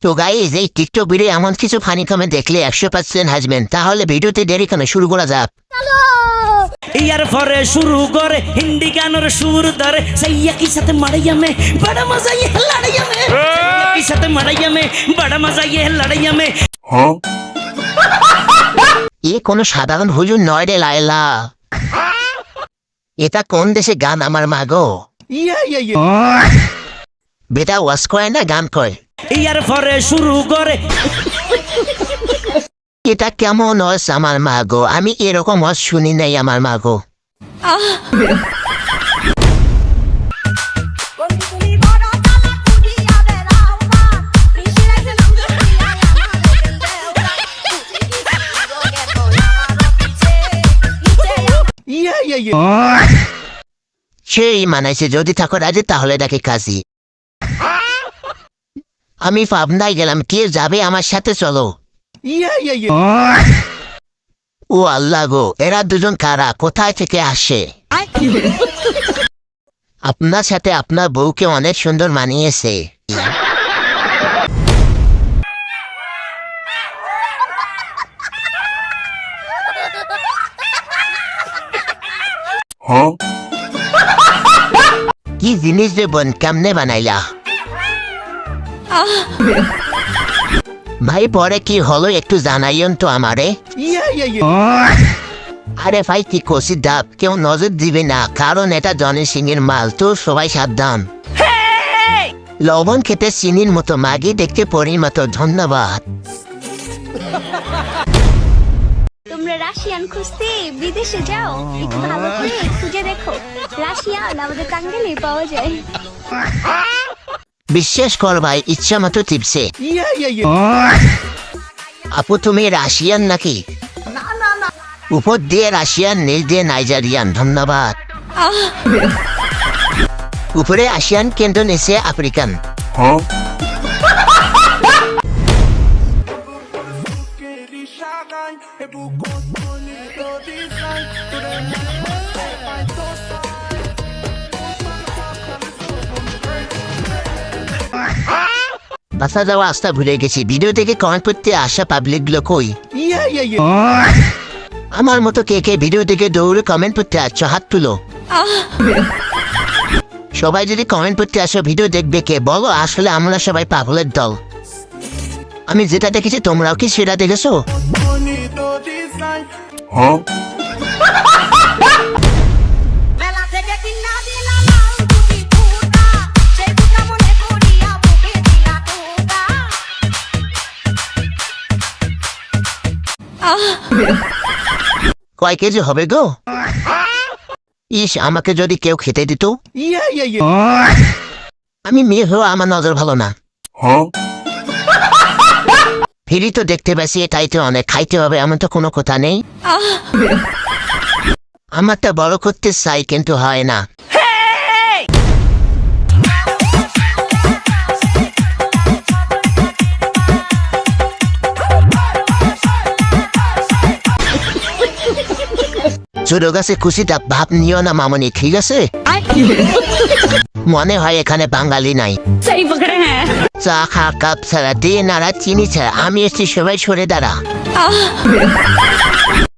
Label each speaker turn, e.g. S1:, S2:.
S1: তো গাইজ এই TikTok video এমন কিছু ফানি কমেন্ট দেখলে 100% হাসবেন। তাহলে ভিডিওতে দেরি কেন, শুরু করা যাক।
S2: ইয়ার পরে শুরু করে হিন্দি গানের সুর ধরে সাইয়া কি সাথে মারাইয়া মে বড় মজা ये लड़ाइया में की साथ मारैया में बड़ा मजा ये लड़ाइया में।
S1: এ কোনো সাধারণ হুজুর নয় রে লায়লা, এটা কোন দেশে গান আমার মাগো। বেটা ওয়াজ করে না গান কয়।
S2: ইয়ার পরে শুরু করে
S1: এটা কেমন ওয়াজ আমার মাগো, আমি এরকম ওয়াজ শুনি নাই আমার মাগো। সেই মানাইছে, যদি থাকো রাজি তাহলে ডাকে কাজী। আমি পাবনায় গেলাম, কে যাবে আমার সাথে, চলো। ও আল্লাহ গো, এরা দুজন কারা, কোথায় থেকে আসে? আপনার সাথে আপনার বউকে অনেক সুন্দর মানিয়েছে। কি জিনিস রে বোন, কেমনে বানাইলা? ভাই পরে কি হলো একটু জানাইন তো আমারে। আরে ভাই কি কষি ডাব, কেউ নজর দিবে না, কারণ এটা জনি সিং এর মাল, তো সবাই সাবধান। লবণ খেতে চিনির মতো, মাগি দেখতে পরির মতো। ধন্যবাদ।
S3: তোমরা রাশিয়ান খুঁজতে বিদেশে যাও, একটু ভালো করে খুঁজে দেখো, রাশিয়ান আমাদের টাঙ্গাইলে পাওয়া যায়।
S1: বিশ্বাস কর ভাই, ইচ্ছা মতো টিপসে। আপু তুমি রাশিয়ান নাকি? উপর দিয়ে রাশিয়ান, নিচ দিয়ে নাইজেরিয়ান। ধন্যবাদ। উপরে আসিয়ান কিন্তু নিচে আফ্রিকান। বাসা যাওয়া রাস্তা ভুলে গেছি। ভিডিও থেকে কমেন্ট করতে আসা পাবলিক গুলো কই? আমার মতো কে কে ভিডিও থেকে দৌড়ে কমেন্ট করতে আসছো, হাত তুলো। সবাই যদি কমেন্ট করতে আসো, ভিডিও দেখবে কে বলো? আসলে আমরা সবাই পাগলের দল। আমি যেটা দেখেছি তোমরাও কি সেটা দেখেছো? কয় কেজি হবে গো? ইস, আমাকে যদি কেউ খেতে দিত। আমি মেয়ে হয়েও আমার নজর ভালো না। ফিরি তো দেখতে পাচ্ছি, এটাই তো অনেক, খাইতে হবে এমন তো কোনো কথা নেই। আমারটা বড় করতে চাই কিন্তু হয় না। ছোট গাছে খুশিটা ভাব নিও না মামনি, ঠিক আছে? মনে হয় এখানে বাঙালি নাই। চা খা কাপ ছাড়া, দিয়ে নাড়া চিনি ছাড়া। আমি এসছি, সবাই সরে দাঁড়া।